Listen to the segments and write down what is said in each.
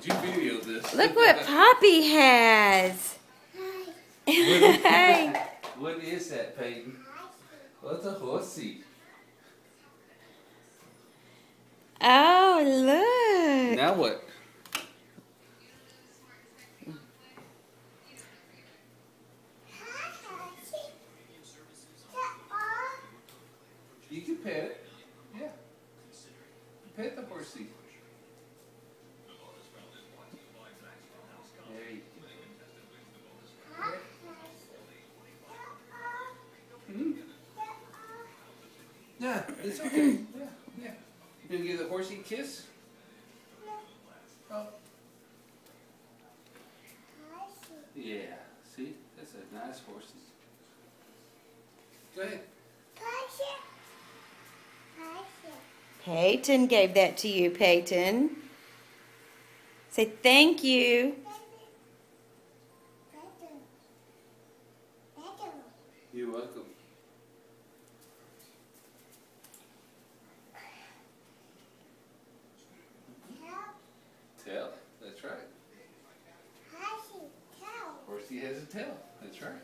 You videoed this. Look what Poppy has. Hey. What is that, Peyton? What's a horsey? Oh, look. Now what? You can pet it. Yeah. Pet the horsey. There you go. Yeah, it's okay. Yeah, yeah. You gonna give the horsey a kiss? Oh. Yeah. See, that's a nice horsey. Go ahead. Peyton gave that to you, Peyton. Say thank you. You're welcome. Tail. That's right. Horsey has a tail. That's right.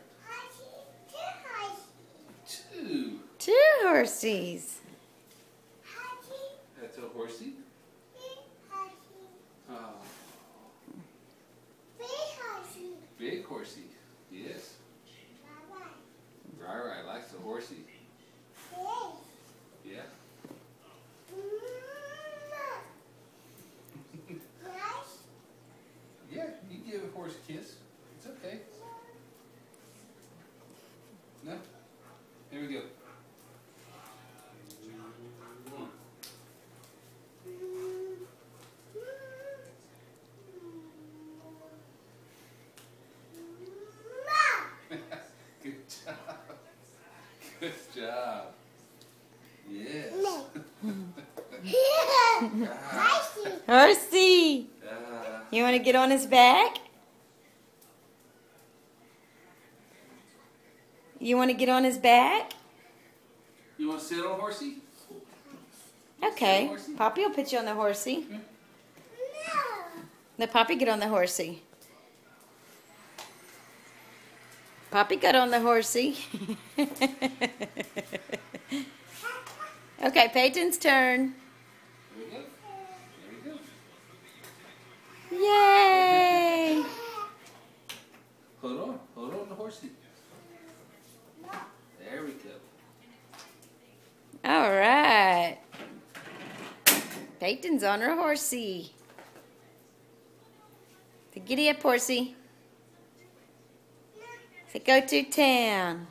Two horsies. That's a horsey. Oh. Big horsey. Yes. Right. Likes the horsey. Yeah. Yeah, you give a horse a kiss. It's okay. No? Here we go. Good job. Good job. Yes. Horsey. You want to get on his back? You want to get on his back? You want to sit on a horsey? Okay. Poppy will put you on the horsey. Let Poppy get on the horsey. Poppy got on the horsey. Okay, Peyton's turn. There we go. Yay! Hold on the horsey. There we go. All right. Peyton's on her horsey. So giddy up, horsey. So go to town.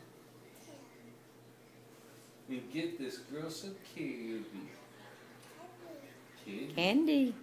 You get this girl some candy. Candy.